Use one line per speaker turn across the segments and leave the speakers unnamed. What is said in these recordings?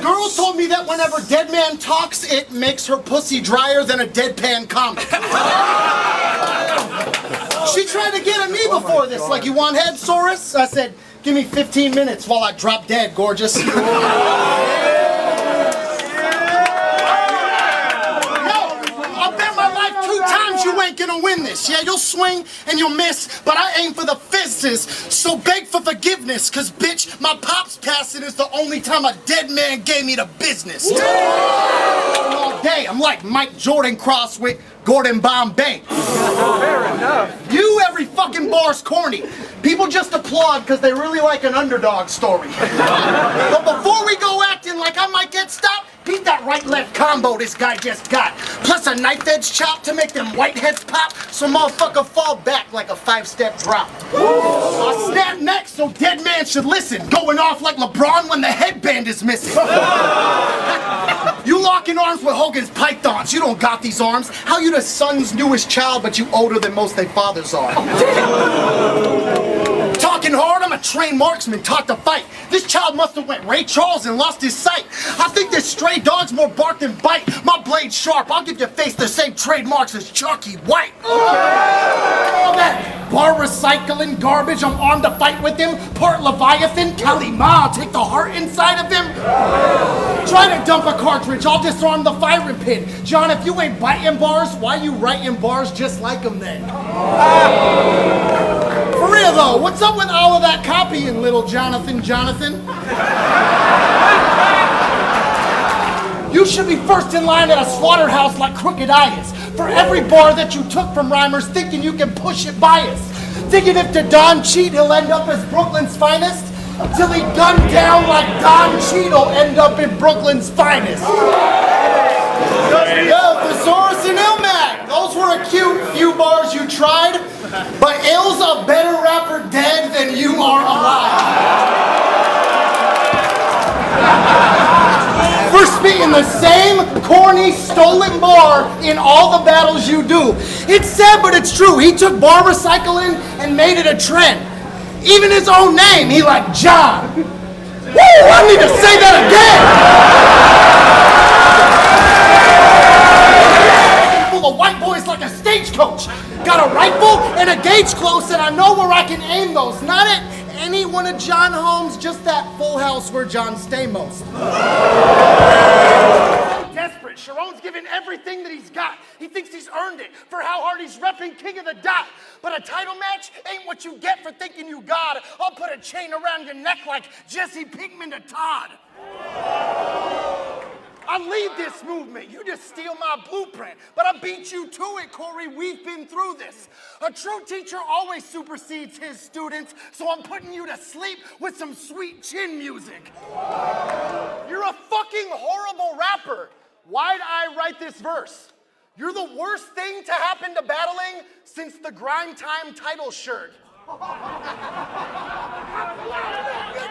Girls told me that whenever dead man talks, it makes her pussy drier than a deadpan comic. She tried to get at me before this, like, you want head, Saurus? I said, give me 15 minutes while I drop dead, gorgeous. Yo, I'll bet my life 2 times you ain't gonna win this. Yeah, you'll swing and you'll miss, but I aim for the fences, so beg for forgiveness, cause bitch, my pop's passing is the only time a dead man gave me the business. All day, I'm like Mike Jordan cross with Gordon Bombay.
Fair enough.
You, every fucking bar's corny. People just applaud because they really like an underdog story. But before we go acting like I might get stopped, beat that right-left combo this guy just got. Plus a knife edge chop to make them whiteheads pop, so motherfucker fall back like a 5-step drop. I snap next, so dead man should listen. Going off like LeBron when the headband is missing. You locking arms with Hogan's pythons. You don't got these arms. How you the son's newest child, but you older than most they fathers are? Talking hard, I'm a trained marksman, taught to fight. This child must have went Ray Charles and lost his sight. I think this stray dog's more bark than bite. My blade's sharp, I'll give your face the same trademarks as Chalky White. All that bar recycling garbage, I'm armed to fight with him. Part Leviathan, Kalima, I'll take the heart inside of him. Try to dump a cartridge, I'll disarm the firing pin. John, if you ain't biting bars, why you writing bars just like them then? For real though, what's up with all of that copying, little Jonathan? You should be first in line at a slaughterhouse like Crooked Eyes. For every bar that you took from rhymers, thinking you can push it by us. Thinking if the Don cheat, he'll end up as Brooklyn's finest. Till he gunned down like Don Cheat, he'll end up in Brooklyn's finest. Yo, Thesaurus and Ilmac, those were a cute few bars you tried, but Ill's a better rapper dead than you are alive. For spitting the same corny, stolen bar in all the battles you do. It's sad, but it's true. He took bar recycling and made it a trend. Even his own name, he like John. Woo! I need to say that again! Full of white boys like a stagecoach. Got a rifle and a gauge close, and I know where I can aim those. Not at any one of John Holmes, just that full house where John stay most. Desperate, CHARRON's giving everything that he's got. He thinks he's earned it for how hard he's repping King of the Dot. But a title match ain't what you get for thinking you got it. I'll put a chain around your neck like Jesse Pinkman to Todd. I lead this movement, you just steal my blueprint. But I beat you to it, Corey, we've been through this. A true teacher always supersedes his students, so I'm putting you to sleep with some sweet chin music. You're a fucking horrible rapper. Why'd I write this verse? You're the worst thing to happen to battling since the Grind Time title shirt.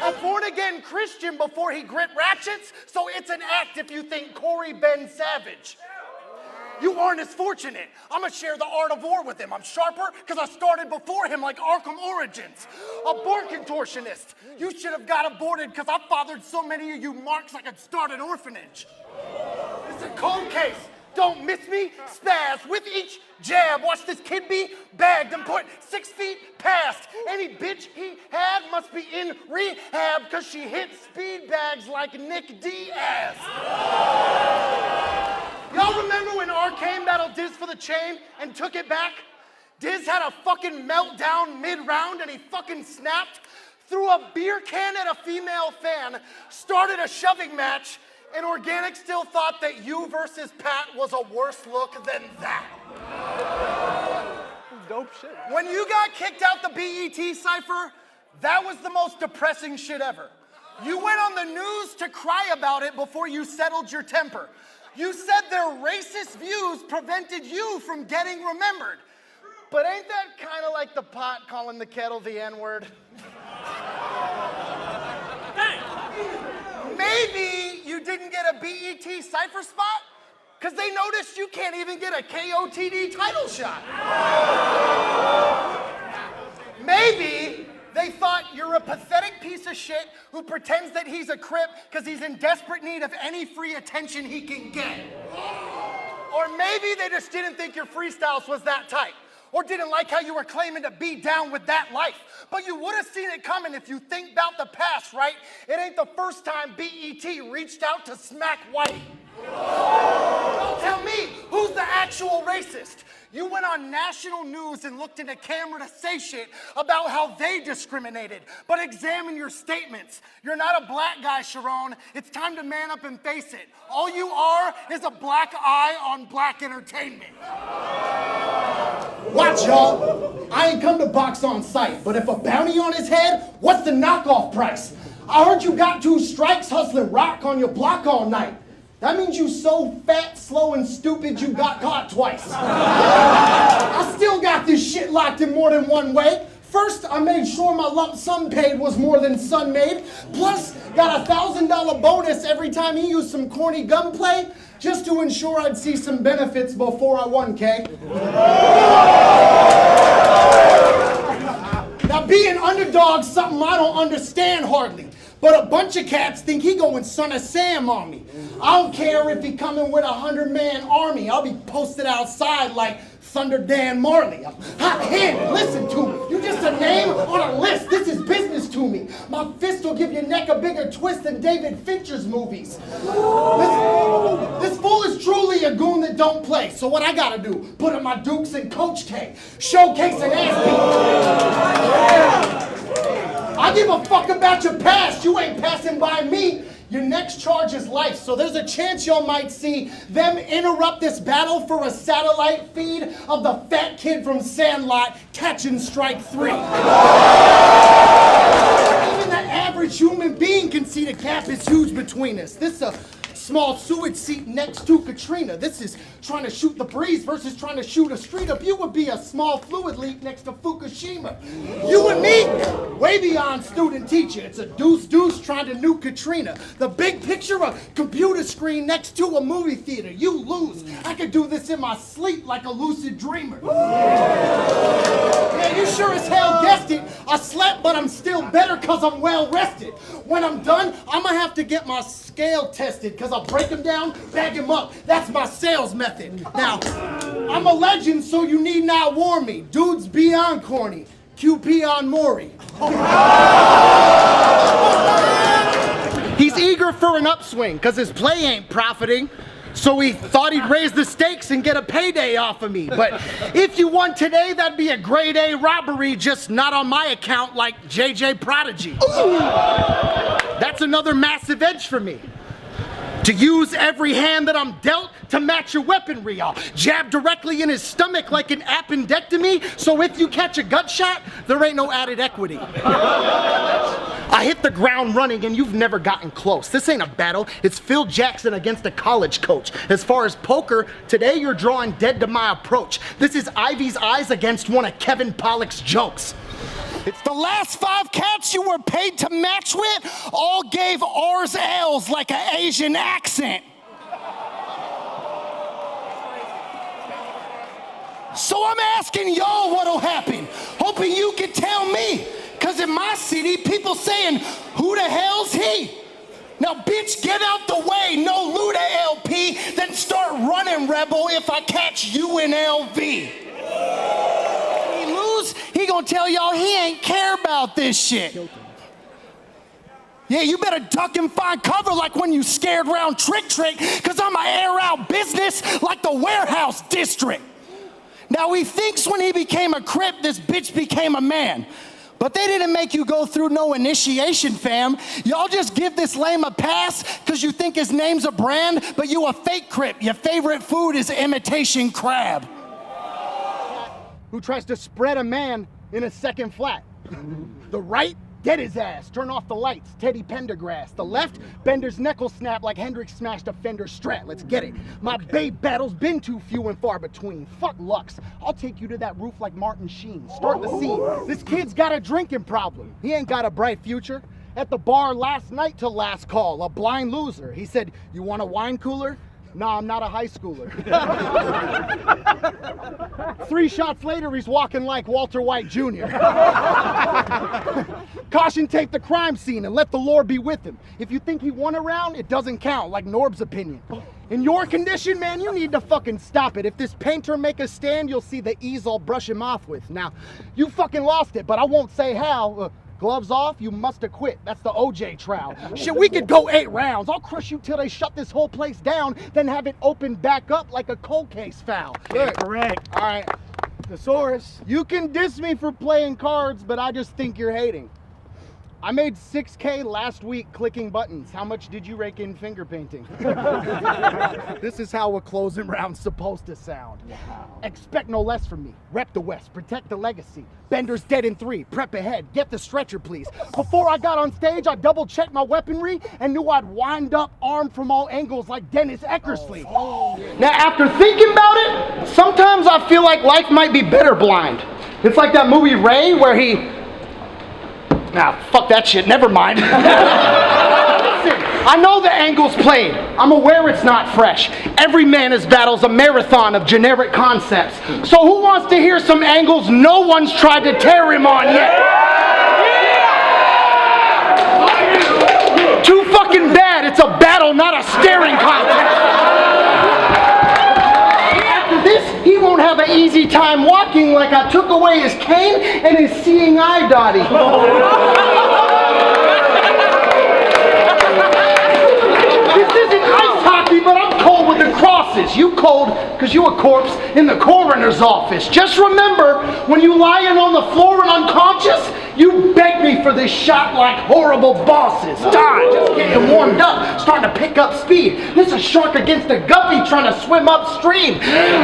A born-again Christian before he grit ratchets, so it's an act if you think Corey Ben Savage. You aren't as fortunate. I'm gonna share the art of war with him. I'm sharper because I started before him like Arkham Origins. A born contortionist. You should have got aborted because I fathered so many of you marks I could start an orphanage. It's a cold case. Don't miss me, spaz with each jab. Watch this kid be bagged and put 6 feet past. Any bitch he had must be in rehab because she hit speed bags like Nick Diaz. Y'all remember when R came battled Diz for the chain and took it back? Diz had a fucking meltdown mid-round and he fucking snapped, threw a beer can at a female fan, started a shoving match, and Organic still thought that you versus Pat was a worse look than that.
Dope shit.
When you got kicked out the BET cypher, that was the most depressing shit ever. You went on the news to cry about it before you settled your temper. You said their racist views prevented you from getting remembered. But ain't that kind of like the pot calling the kettle the N-word? Maybe you didn't get a BET cypher spot because they noticed you can't even get a KOTD title shot. Maybe they thought you're a pathetic piece of shit who pretends that he's a Crip because he's in desperate need of any free attention he can get. Or maybe they just didn't think your freestyles was that tight. Or didn't like how you were claiming to be down with that life. But you would have seen it coming if you think about the past, right? It ain't the first time BET reached out to smack white. Don't tell me, who's the actual racist? You went on national news and looked in a camera to say shit about how they discriminated. But examine your statements. You're not a black guy, CHARRON. It's time to man up and face it. All you are is a black eye on black entertainment. Watch, y'all. I ain't come to box on sight, but if a bounty on his head, what's the knockoff price? I heard you got 2 strikes hustling rock on your block all night. That means you so fat, slow, and stupid you got caught twice. I still got this shit locked in more than one way. First, I made sure my lump sum paid was more than Son made. Plus, got a $1,000 bonus every time he used some corny gunplay, just to ensure I'd see some benefits before I won, K. Now, being underdog's something I don't understand hardly. But a bunch of cats think he going Son of Sam on me. I don't care if he coming with a 100-man army. I'll be posted outside like Thunder Dan Marley. I'm hot-handed, listen to me. You just a name on a list. This is business to me. My fist will give your neck a bigger twist than David Fincher's movies. This fool is truly a goon that don't play. So what I gotta do? Put on my Dukes and Coach K. Showcase an ass beat. I give a fuck about your past. You ain't passing by me. Your next charge is life, so there's a chance y'all might see them interrupt this battle for a satellite feed of the fat kid from Sandlot catching strike 3. Even the average human being can see the gap is huge between us. This is a small sewage seat next to Katrina. This is trying to shoot the breeze versus trying to shoot a street up. You would be a small fluid leak next to Fukushima. You and me, way beyond student teacher. It's a deuce trying to nuke Katrina. The big picture, a computer screen next to a movie theater. You lose. I could do this in my sleep like a lucid dreamer. Yeah, you sure as hell guessed it. I slept, but I'm still better because I'm well rested. When I'm done, I'm gonna have to get my scale tested because I'll break them down, bag them up. That's my sales method. Now, I'm a legend, so you need not warn me. Dudes beyond corny. QP on Maury. He's eager for an upswing because his play ain't profiting. So he thought he'd raise the stakes and get a payday off of me. But if you won today, that'd be a grade A robbery, just not on my account like JJ Prodigy. That's another massive edge for me. To use every hand that I'm dealt to match your weaponry. I'll jab directly in his stomach like an appendectomy, so if you catch a gut shot, there ain't no added equity. I hit the ground running and you've never gotten close. This ain't a battle, it's Phil Jackson against a college coach. As far as poker, today you're drawing dead to my approach. This is Ivy's eyes against one of Kevin Pollak's jokes. It's the last 5 cats you were paid to match with all gave R's L's like an Asian accent. So I'm asking y'all what'll happen, hoping you can tell me. Cause in my city, people saying, who the hell's he? Now bitch, get out the way, no Luda LP, then start running, rebel, if I catch you in LV. He gonna tell y'all he ain't care about this shit. Yeah, you better duck and find cover like when you scared round Trick, cause I'ma air out business like the warehouse district. Now he thinks when he became a Crip, this bitch became a man. But they didn't make you go through no initiation, fam. Y'all just give this lame a pass cause you think his name's a brand, but you a fake Crip. Your favorite food is imitation crab. Who tries to spread a man in a second flat. The right, dead his ass, turn off the lights, Teddy Pendergrass. The left, Bender's neck will snap like Hendrix smashed a Fender Strat. Let's get it. My babe battles been too few and far between. Fuck Lux, I'll take you to that roof like Martin Sheen. Start the scene. This kid's got a drinking problem. He ain't got a bright future. At the bar last night till last call, a blind loser. He said, you want a wine cooler?
Nah, I'm not a high schooler. 3 shots later, he's walking like Walter White Jr. Caution tape the crime scene and let the Lord be with him. If you think he won a round, it doesn't count, like Norb's opinion. In your condition, man, you need to fucking stop it. If this painter make a stand, you'll see the ease I'll brush him off with. Now, you fucking lost it, but I won't say how. Gloves off, you must have quit. That's the OJ trial. Shit, we could go 8 rounds. I'll crush you till they shut this whole place down, then have it open back up like a cold case foul.
Yeah, correct.
All right, the Saurus. You can diss me for playing cards, but I just think you're hating. I made $6K last week clicking buttons. How much did you rake in finger painting? This is how a closing round's supposed to sound. Wow. Expect no less from me. Rep the West, protect the legacy. Bender's dead in 3, prep ahead, get the stretcher please. Before I got on stage, I double checked my weaponry and knew I'd wind up armed from all angles like Dennis Eckersley. Now after thinking about it, sometimes I feel like life might be better blind. It's like that movie Ray where he, fuck that shit, never mind. Listen, I know the angle's played. I'm aware it's not fresh. Every Mana's battle's a marathon of generic concepts. So who wants to hear some angles no one's tried to tear him on yet? Yeah! Too fucking bad, it's a battle, not a staring contest. He won't have an easy time walking like I took away his cane and his seeing eye dotty. This isn't ice hockey, but I'm cold with the crosses. You cold because you a corpse in the coroner's office. Just remember, when you lying on the floor and unconscious, you beg me for this shot like horrible bosses. Time, just getting warmed up, starting to pick up speed. This a shark against a guppy trying to swim upstream.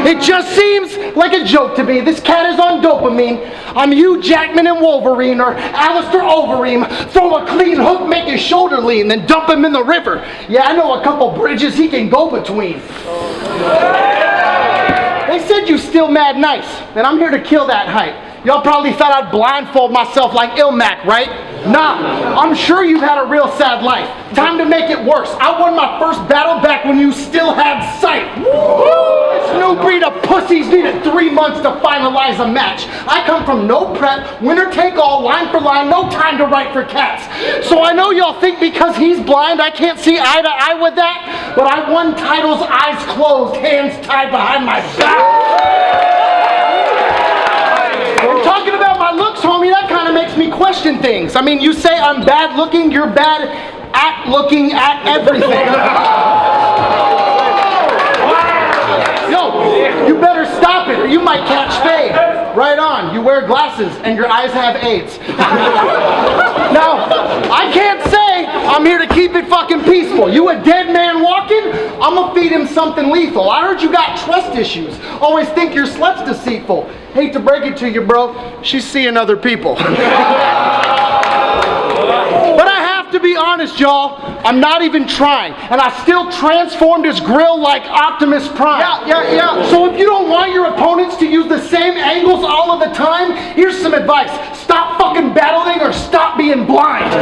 It just seems like a joke to me. This cat is on dopamine. I'm Hugh Jackman and Wolverine or Alistair Overeem. Throw a clean hook, make his shoulder lean, then dump him in the river. Yeah, I know a couple bridges he can go between. They said you still mad nice, and I'm here to kill that hype. Y'all probably thought I'd blindfold myself like Ilmac, right? Nah, I'm sure you've had a real sad life. Time to make it worse. I won my first battle back when you still had sight. This new breed of pussies needed 3 months to finalize a match. I come from no prep, winner take all, line for line, no time to write for cats. So I know y'all think because he's blind I can't see eye to eye with that, but I won titles eyes closed, hands tied behind my back. Talking about my looks, homie, that kind of makes me question things. I mean, you say I'm bad looking, you're bad at looking at everything. Yo, you better stop it or you might catch fade. Right on, you wear glasses and your eyes have AIDS. Now, I can't say I'm here to keep it fucking peaceful. You a dead man walking? I'm gonna feed him something lethal. I heard you got trust issues. Always think your slut's deceitful. Hate to break it to you, bro. She's seeing other people. But I have to be honest, y'all. I'm not even trying. And I still transformed his grill like Optimus Prime. Yeah. So if you don't want your opponents to use the same angles all of the time, here's some advice. Stop fucking battling or stop being blind.